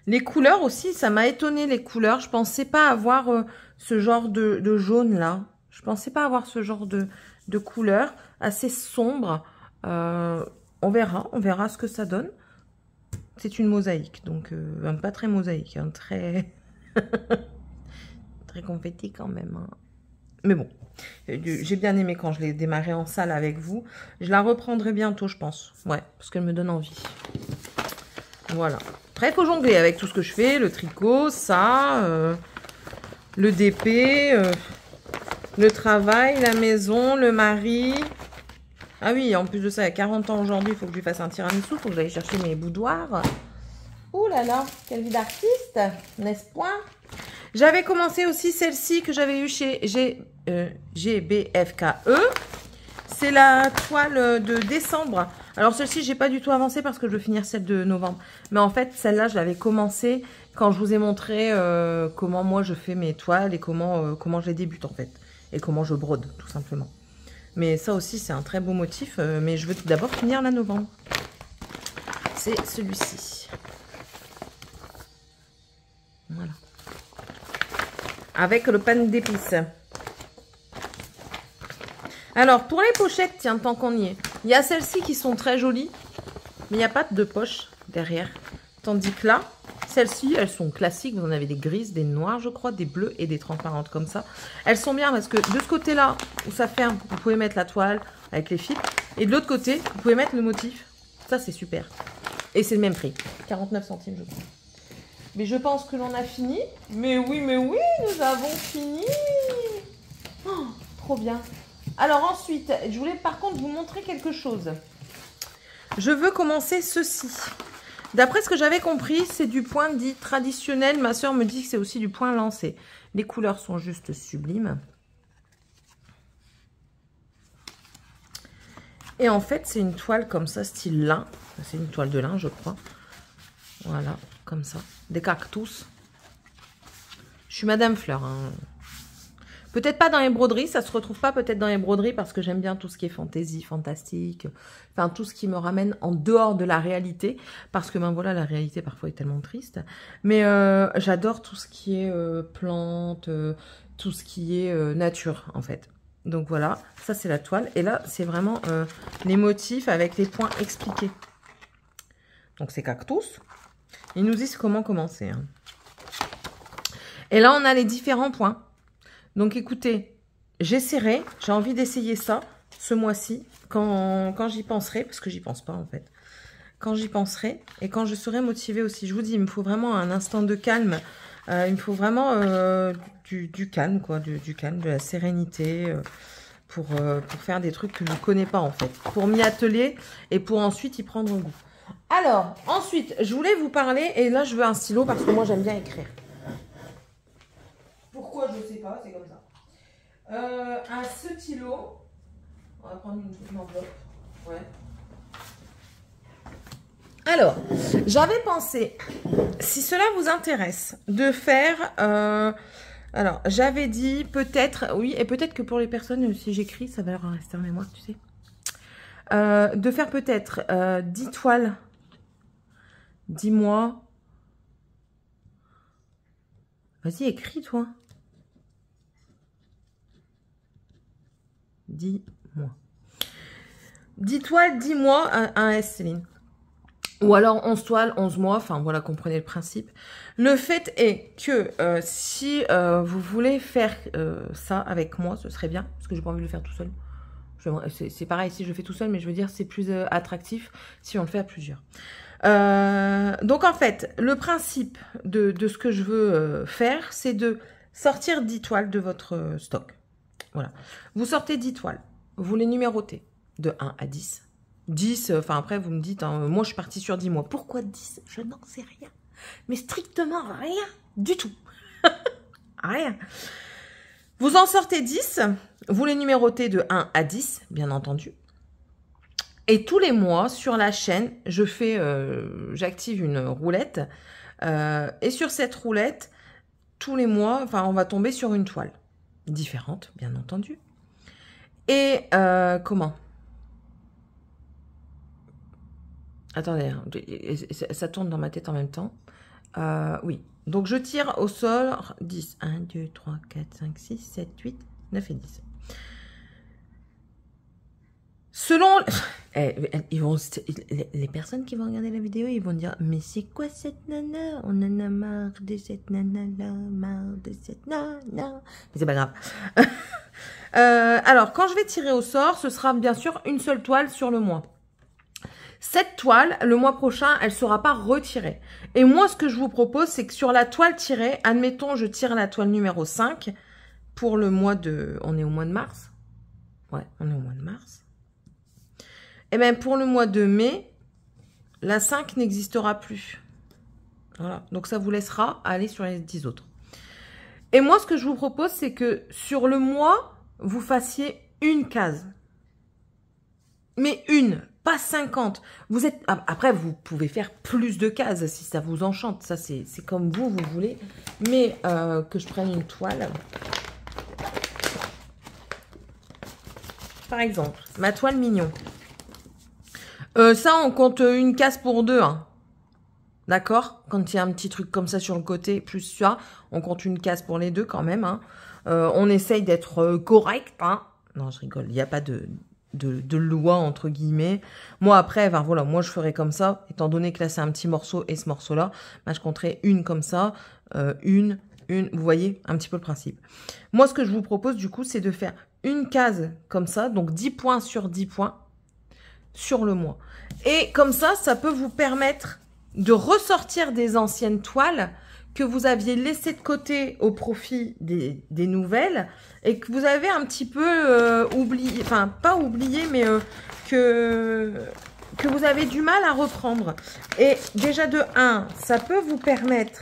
Les couleurs aussi, ça m'a étonné les couleurs. Je pensais pas avoir ce genre de jaune là. Je pensais pas avoir ce genre de couleur assez sombre. On verra ce que ça donne. C'est une mosaïque, donc pas très mosaïque, hein, très très confetti quand même. Hein. Mais bon, j'ai bien aimé quand je l'ai démarré en salle avec vous. Je la reprendrai bientôt, je pense. Ouais, parce qu'elle me donne envie. Voilà. Après, il faut jongler avec tout ce que je fais. Le tricot, ça, le DP, le travail, la maison, le mari. Ah oui, en plus de ça, il y a 40 ans aujourd'hui, il faut que je lui fasse un tiramisu. Il faut que j'aille chercher mes boudoirs. Ouh là là, quelle vie d'artiste, n'est-ce pas? J'avais commencé aussi celle-ci que j'avais eue chez GBFKE. C'est la toile de décembre. Alors celle-ci, j'ai pas du tout avancé parce que je veux finir celle de novembre. Mais en fait, celle-là, je l'avais commencé quand je vous ai montré comment moi je fais mes toiles et comment je les débute en fait. Et comment je brode, tout simplement. Mais ça aussi, c'est un très beau motif. Mais je veux d'abord finir la novembre. C'est celui-ci. Voilà. Avec le pan d'épices. Alors, pour les pochettes, tiens, tant qu'on y est, il y a celles-ci qui sont très jolies, mais il n'y a pas de poche derrière. Tandis que là, celles-ci, elles sont classiques. Vous en avez des grises, des noires, je crois, des bleues et des transparentes comme ça. Elles sont bien parce que de ce côté-là, où ça ferme, vous pouvez mettre la toile avec les fils. Et de l'autre côté, vous pouvez mettre le motif. Ça, c'est super. Et c'est le même prix. 49 centimes, je crois. Mais je pense que l'on a fini. Mais oui, nous avons fini. Oh, trop bien. Alors ensuite, je voulais par contre vous montrer quelque chose. Je veux commencer ceci. D'après ce que j'avais compris, c'est du point dit traditionnel. Ma soeur me dit que c'est aussi du point lancé. Les couleurs sont juste sublimes. Et en fait, c'est une toile comme ça, style lin. C'est une toile de lin, je crois. Voilà, comme ça. Des cactus. Je suis Madame Fleur. Hein. Peut-être pas dans les broderies, ça se retrouve pas peut-être dans les broderies parce que j'aime bien tout ce qui est fantaisie, fantastique, enfin tout ce qui me ramène en dehors de la réalité parce que ben voilà, la réalité parfois est tellement triste. Mais j'adore tout ce qui est plantes, tout ce qui est nature en fait. Donc voilà, ça c'est la toile et là c'est vraiment les motifs avec les points expliqués. Donc c'est cactus. Ils nous disent comment commencer. Hein. Et là on a les différents points. Donc écoutez, j'essaierai, j'ai envie d'essayer ça ce mois-ci, quand j'y penserai, parce que j'y pense pas en fait. Quand j'y penserai et quand je serai motivée aussi. Je vous dis, il me faut vraiment un instant de calme. Il me faut vraiment du calme, quoi, du calme, de la sérénité pour faire des trucs que je ne connais pas en fait. Pour m'y atteler et pour ensuite y prendre goût. Alors, ensuite, je voulais vous parler, et là je veux un stylo parce que moi j'aime bien écrire. Pourquoi, je ne sais pas, c'est comme ça. Un stylo. On va prendre une enveloppe. Ouais. Alors, j'avais pensé, si cela vous intéresse, de faire... alors, j'avais dit peut-être, oui, et peut-être que pour les personnes, si j'écris, ça va leur rester en mémoire, tu sais. De faire peut-être 10 toiles. Dis-moi. Vas-y, écris, toi. Dis-moi. 10 toiles, 10 mois, un S, Céline. Ou alors 11 toiles, 11 mois, enfin voilà, comprenez le principe. Le fait est que si vous voulez faire ça avec moi, ce serait bien, parce que j'ai pas envie de le faire tout seul. C'est pareil, si je le fais tout seul, mais je veux dire, c'est plus attractif si on le fait à plusieurs. Donc en fait, le principe de ce que je veux faire, c'est de sortir 10 toiles de votre stock. Voilà. Vous sortez 10 toiles, vous les numérotez de 1 à 10. 10, enfin après vous me dites, hein, moi je suis partie sur 10 mois. Pourquoi 10? Je n'en sais rien. Mais strictement rien du tout. Rien. Vous en sortez 10, vous les numérotez de 1 à 10, bien entendu. Et tous les mois, sur la chaîne, je fais, j'active une roulette. Et sur cette roulette, tous les mois, enfin on va tomber sur une toile. Différente, bien entendu. Et comment? Attendez, hein, ça tourne dans ma tête en même temps. Oui, donc je tire au sort 10. 1, 2, 3, 4, 5, 6, 7, 8, 9 et 10. Selon... ils vont, les personnes qui vont regarder la vidéo, ils vont dire, mais c'est quoi cette nana? On en a marre de cette nana-là, marre de cette nana. Mais c'est pas grave. Alors, quand je vais tirer au sort, ce sera bien sûr une seule toile sur le mois. Cette toile, le mois prochain, elle ne sera pas retirée. Et moi, ce que je vous propose, c'est que sur la toile tirée, admettons, je tire la toile numéro 5 pour le mois de... On est au mois de mars? Ouais, on est au mois de mars. Et bien, pour le mois de mai, la 5 n'existera plus. Voilà, donc ça vous laissera aller sur les 10 autres. Et moi, ce que je vous propose, c'est que sur le mois, vous fassiez une case. Mais une, pas 50. Vous êtes... Après, vous pouvez faire plus de cases si ça vous enchante. Ça, c'est comme vous voulez. Mais que je prenne une toile. Par exemple, ma toile mignon. Ça, on compte une case pour deux. Hein. D'accord? Quand il y a un petit truc comme ça sur le côté, plus ça, on compte une case pour les deux quand même. Hein. On essaye d'être correct. Hein. Non, je rigole. Il n'y a pas de loi, entre guillemets. Moi, après, enfin, voilà, moi, je ferais comme ça. Étant donné que là, c'est un petit morceau et ce morceau-là, bah, je compterais une comme ça. Une. Vous voyez un petit peu le principe. Moi, ce que je vous propose, du coup, c'est de faire une case comme ça. Donc, 10 points sur 10 points sur le mois. Et comme ça, ça peut vous permettre de ressortir des anciennes toiles que vous aviez laissées de côté au profit des nouvelles et que vous avez un petit peu oublié, enfin pas oublié, mais que vous avez du mal à reprendre. Et déjà de 1, ça peut vous permettre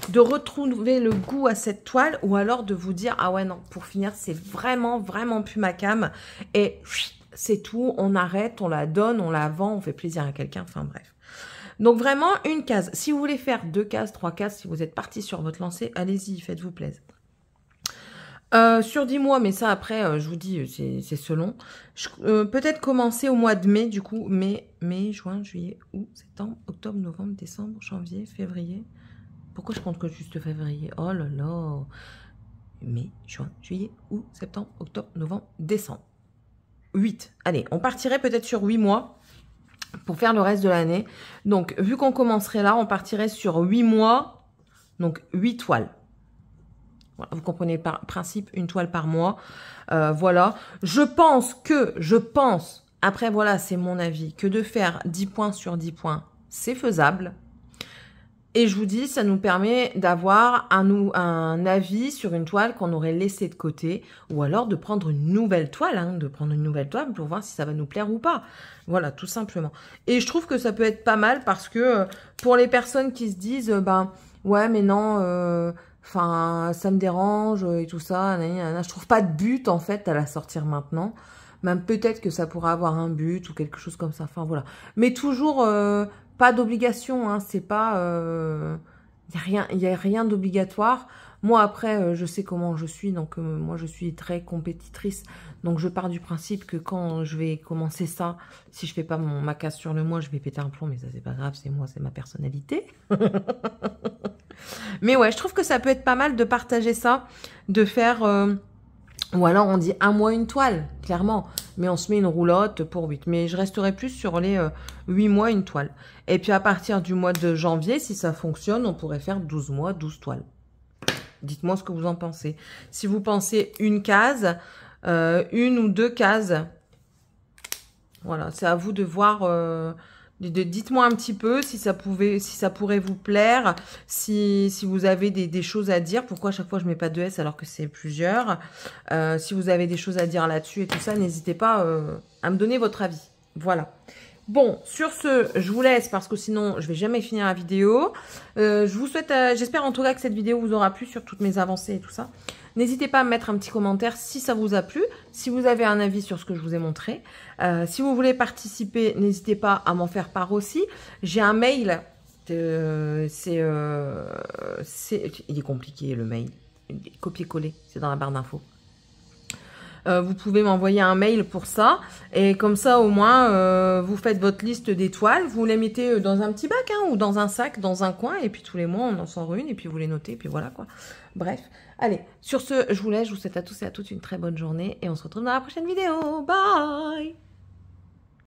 de retrouver le goût à cette toile ou alors de vous dire, ah ouais non, pour finir, c'est vraiment, vraiment plus ma came et c'est tout, on arrête, on la donne, on la vend, on fait plaisir à quelqu'un, enfin bref. Donc vraiment une case. Si vous voulez faire 2 cases, 3 cases, si vous êtes parti sur votre lancée, allez-y, faites-vous plaisir. Sur 10 mois, mais ça après, je vous dis, c'est selon. Peut-être commencer au mois de mai, du coup, mai, juin, juillet, août, septembre, octobre, novembre, décembre, janvier, février. Pourquoi je compte que juste février? Oh là là. Mai, juin, juillet, août, septembre, octobre, novembre, décembre. 8. Allez, on partirait peut-être sur 8 mois pour faire le reste de l'année. Donc, vu qu'on commencerait là, on partirait sur 8 mois, donc 8 toiles. Voilà, vous comprenez le principe, une toile par mois. Voilà. Je pense, après voilà, c'est mon avis, que de faire 10 points sur 10 points, c'est faisable. Et je vous dis, ça nous permet d'avoir un avis sur une toile qu'on aurait laissée de côté, ou alors de prendre une nouvelle toile, hein, pour voir si ça va nous plaire ou pas. Voilà, tout simplement. Et je trouve que ça peut être pas mal parce que pour les personnes qui se disent, ben ouais, mais non, enfin, ça me dérange et tout ça, je trouve pas de but en fait à la sortir maintenant. Même peut-être que ça pourrait avoir un but ou quelque chose comme ça. Enfin voilà, mais toujours. Pas d'obligation, hein, c'est pas... il y a rien d'obligatoire. Moi, après, je sais comment je suis, donc moi, je suis très compétitrice. Donc, je pars du principe que quand je vais commencer ça, si je fais pas ma case sur le mois, je vais péter un plomb, mais ça, c'est pas grave, c'est moi, c'est ma personnalité. Mais ouais, je trouve que ça peut être pas mal de partager ça, de faire... ou alors on dit un mois une toile, clairement. Mais on se met une roulotte pour 8. Mais je resterai plus sur les 8 mois une toile. Et puis à partir du mois de janvier, si ça fonctionne, on pourrait faire 12 mois, 12 toiles. Dites-moi ce que vous en pensez. Si vous pensez une case, une ou deux cases. Voilà, c'est à vous de voir... dites-moi un petit peu si ça pourrait vous plaire, si vous avez des choses à dire. Pourquoi à chaque fois je mets pas de S alors que c'est plusieurs. Si vous avez des choses à dire là-dessus et tout ça, n'hésitez pas à me donner votre avis. Voilà. Bon, sur ce, je vous laisse parce que sinon, je vais jamais finir la vidéo. Je vous souhaite, j'espère en tout cas que cette vidéo vous aura plu sur toutes mes avancées et tout ça. N'hésitez pas à me mettre un petit commentaire si ça vous a plu, si vous avez un avis sur ce que je vous ai montré. Si vous voulez participer, n'hésitez pas à m'en faire part aussi. J'ai un mail, il est compliqué le mail, copier-coller, c'est dans la barre d'infos. Vous pouvez m'envoyer un mail pour ça. Et comme ça, au moins, vous faites votre liste d'étoiles. Vous les mettez dans un petit bac hein, ou dans un sac, dans un coin. Et puis tous les mois, on en sort une. Et puis vous les notez. Et puis voilà quoi. Bref. Allez, sur ce, je vous laisse. Je vous souhaite à tous et à toutes une très bonne journée. Et on se retrouve dans la prochaine vidéo. Bye!